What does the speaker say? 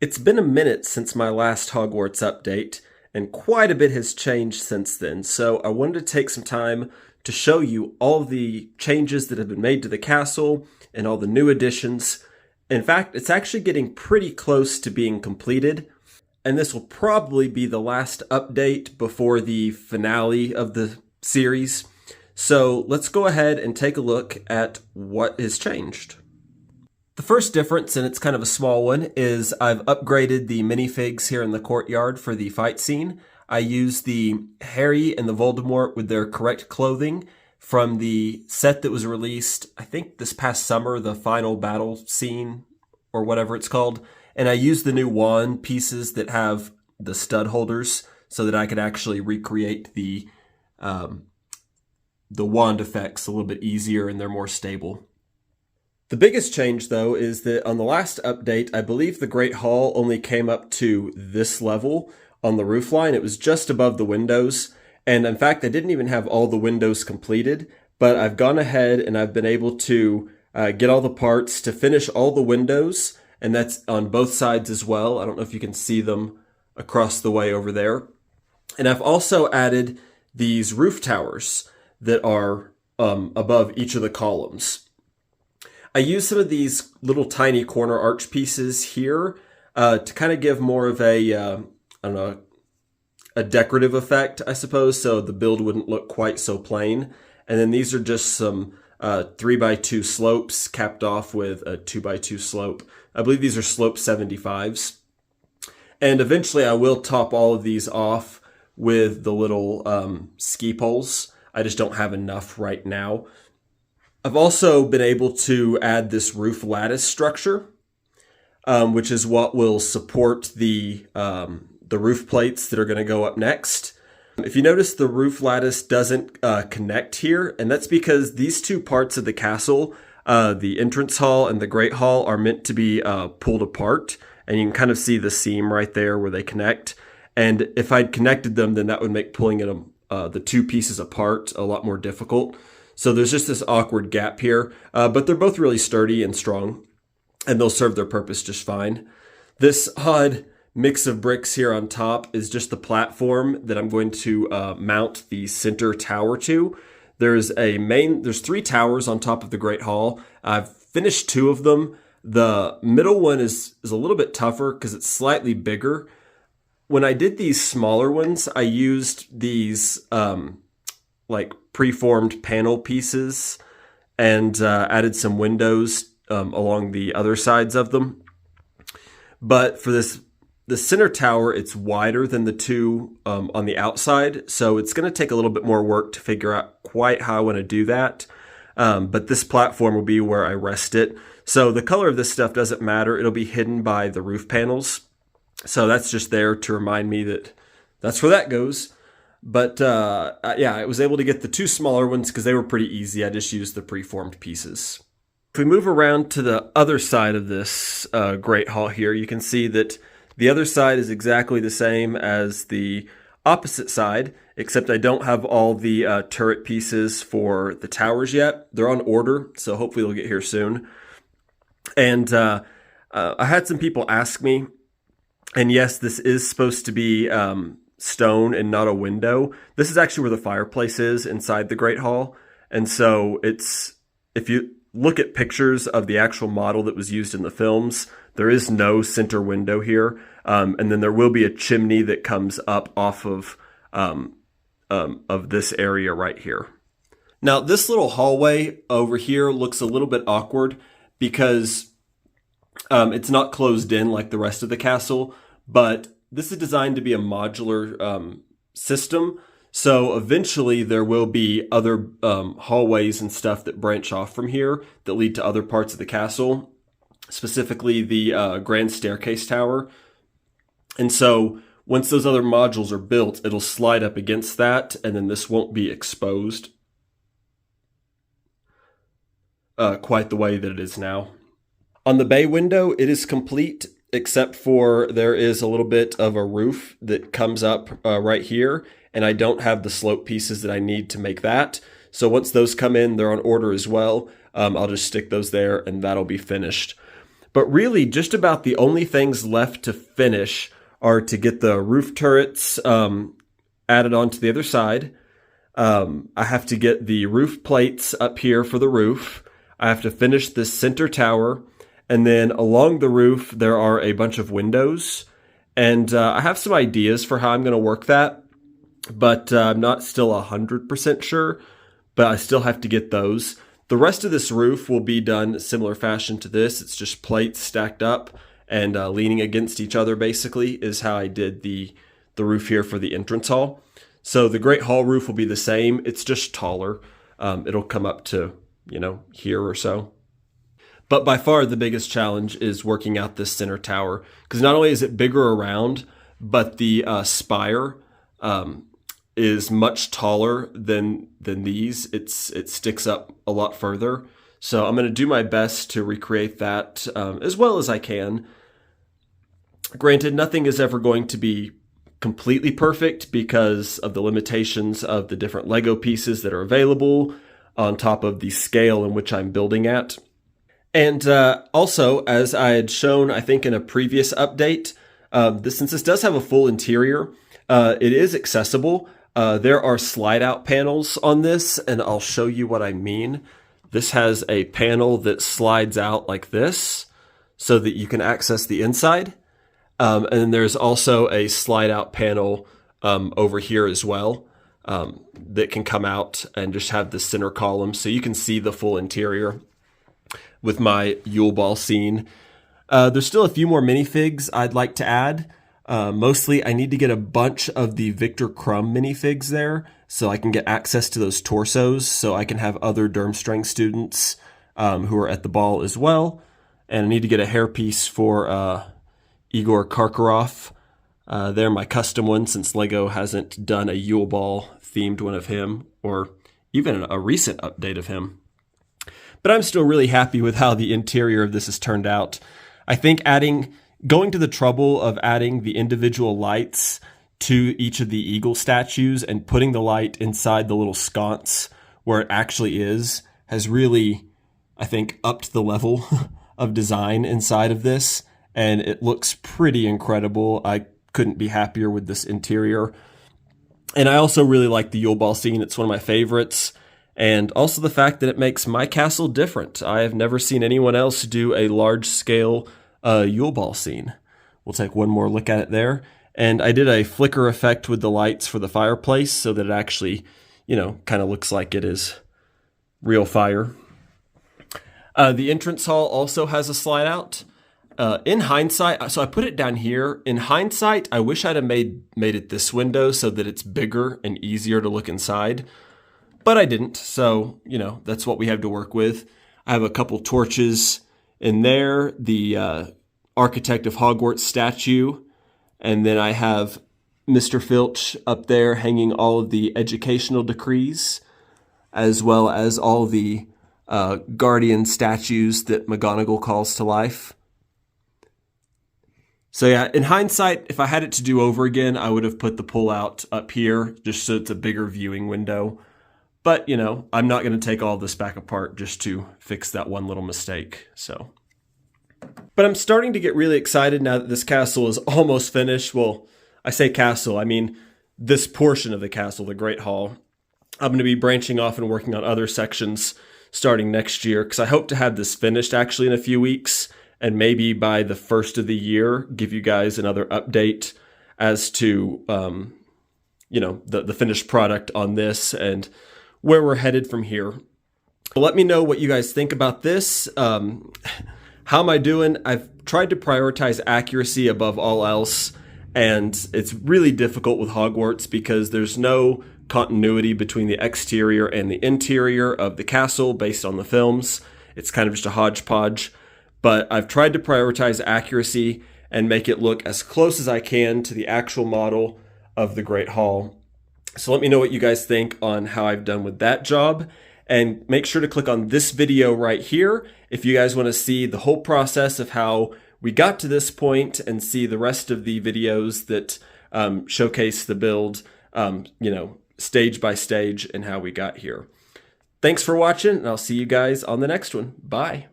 It's been a minute since my last Hogwarts update, and quite a bit has changed since then, so I wanted to take some time to show you all the changes that have been made to the castle and all the new additions. In fact, it's actually getting pretty close to being completed, and this will probably be the last update before the finale of the series. So let's go ahead and take a look at what has changed. The first difference, and it's kind of a small one, is I've upgraded the minifigs here in the courtyard for the fight scene. I used the Harry and the Voldemort with their correct clothing from the set that was released, I think this past summer, the final battle scene, or whatever it's called. And I used the new wand pieces that have the stud holders so that I could actually recreate the wand effects a little bit easier, and they're more stable. The biggest change, though, is that on the last update, I believe the Great Hall only came up to this level on the roofline. It was just above the windows. And in fact, I didn't even have all the windows completed, but I've gone ahead and I've been able to get all the parts to finish all the windows. And that's on both sides as well. I don't know if you can see them across the way over there. And I've also added these roof towers that are above each of the columns. I use some of these little tiny corner arch pieces here to kind of give more of a, I don't know, a decorative effect, I suppose, so the build wouldn't look quite so plain. And then these are just some 3x2 slopes capped off with a 2x2 slope. I believe these are slope 75s. And eventually I will top all of these off with the little ski poles. I just don't have enough right now. I've also been able to add this roof lattice structure, which is what will support the roof plates that are going to go up next. If you notice, the roof lattice doesn't connect here, and that's because these two parts of the castle, the entrance hall and the Great Hall, are meant to be pulled apart, and you can kind of see the seam right there where they connect. And if I'd connected them, then that would make pulling the two pieces apart a lot more difficult. So there's just this awkward gap here, but they're both really sturdy and strong, and they'll serve their purpose just fine. This odd mix of bricks here on top is just the platform that I'm going to mount the center tower to. There's three towers on top of the Great Hall. I've finished two of them. The middle one is a little bit tougher because it's slightly bigger. When I did these smaller ones, I used these like preformed panel pieces and added some windows along the other sides of them. But for the center tower, it's wider than the two on the outside, so it's going to take a little bit more work to figure out quite how I want to do that. But this platform will be where I rest it. So the color of this stuff doesn't matter. It'll be hidden by the roof panels. So that's just there to remind me that that's where that goes. But yeah, I was able to get the two smaller ones because they were pretty easy. I just used the preformed pieces. If we move around to the other side of this Great Hall here, you can see that the other side is exactly the same as the opposite side, except I don't have all the turret pieces for the towers yet. They're on order, so hopefully they'll get here soon. And I had some people ask me, and yes, this is supposed to be stone and not a window. This is actually where the fireplace is inside the Great Hall. And so if you look at pictures of the actual model that was used in the films, there is no center window here. And then there will be a chimney that comes up off of this area right here. Now, this little hallway over here looks a little bit awkward because it's not closed in like the rest of the castle, but this is designed to be a modular system. So eventually there will be other hallways and stuff that branch off from here that lead to other parts of the castle, specifically the grand staircase tower. And so once those other modules are built, it'll slide up against that, and then this won't be exposed quite the way that it is now. On the bay window, it is complete, except for there is a little bit of a roof that comes up right here, and I don't have the slope pieces that I need to make that. So once those come in, they're on order as well. I'll just stick those there, and that'll be finished. But really, just about the only things left to finish are to get the roof turrets added onto the other side. I have to get the roof plates up here for the roof. I have to finish this center tower. And then along the roof, there are a bunch of windows. And I have some ideas for how I'm going to work that. But I'm not still 100% sure. But I still have to get those. The rest of this roof will be done in similar fashion to this. It's just plates stacked up and leaning against each other, basically, is how I did the roof here for the entrance hall. So the Great Hall roof will be the same. It's just taller. It'll come up to, here or so. But by far the biggest challenge is working out this center tower. Because not only is it bigger around, but the spire is much taller than these. It sticks up a lot further. So I'm going to do my best to recreate that as well as I can. Granted, nothing is ever going to be completely perfect because of the limitations of the different Lego pieces that are available on top of the scale in which I'm building at. And also, as I had shown, I think in a previous update, since this does have a full interior, it is accessible. There are slide out panels on this, and I'll show you what I mean. This has a panel that slides out like this so that you can access the inside. And then there's also a slide out panel over here as well that can come out and just have the center column so you can see the full interior with my Yule Ball scene. There's still a few more minifigs I'd like to add. Mostly I need to get a bunch of the Victor Crumb minifigs there so I can get access to those torsos so I can have other Durmstrang students who are at the ball as well. And I need to get a hairpiece for Igor Karkaroff. They're my custom one since LEGO hasn't done a Yule Ball themed one of him or even a recent update of him. But I'm still really happy with how the interior of this has turned out. I think going to the trouble of adding the individual lights to each of the eagle statues and putting the light inside the little sconce where it actually is has really, I think, upped the level of design inside of this. And it looks pretty incredible. I couldn't be happier with this interior. And I also really like the Yule Ball scene. It's one of my favorites. And also the fact that it makes my castle different. I have never seen anyone else do a large-scale Yule Ball scene. We'll take one more look at it there. And I did a flicker effect with the lights for the fireplace so that it actually, kind of looks like it is real fire. The entrance hall also has a slide out. In hindsight, so I put it down here. In hindsight, I wish I'd have made it this window so that it's bigger and easier to look inside. But I didn't, so, that's what we have to work with. I have a couple torches in there, the Architect of Hogwarts statue, and then I have Mr. Filch up there hanging all of the educational decrees, as well as all the guardian statues that McGonagall calls to life. So yeah, in hindsight, if I had it to do over again, I would have put the pull-out up here, just so it's a bigger viewing window. But, I'm not going to take all this back apart just to fix that one little mistake, so. But I'm starting to get really excited now that this castle is almost finished. Well, I say castle, I mean this portion of the castle, the Great Hall. I'm going to be branching off and working on other sections starting next year, because I hope to have this finished actually in a few weeks, and maybe by the first of the year, give you guys another update as to, the finished product on this and where we're headed from here. Let me know what you guys think about this. How am I doing? I've tried to prioritize accuracy above all else, and it's really difficult with Hogwarts because there's no continuity between the exterior and the interior of the castle based on the films. It's kind of just a hodgepodge, but I've tried to prioritize accuracy and make it look as close as I can to the actual model of the Great Hall. So let me know what you guys think on how I've done with that job. And make sure to click on this video right here if you guys want to see the whole process of how we got to this point and see the rest of the videos that showcase the build, stage by stage and how we got here. Thanks for watching, and I'll see you guys on the next one. Bye.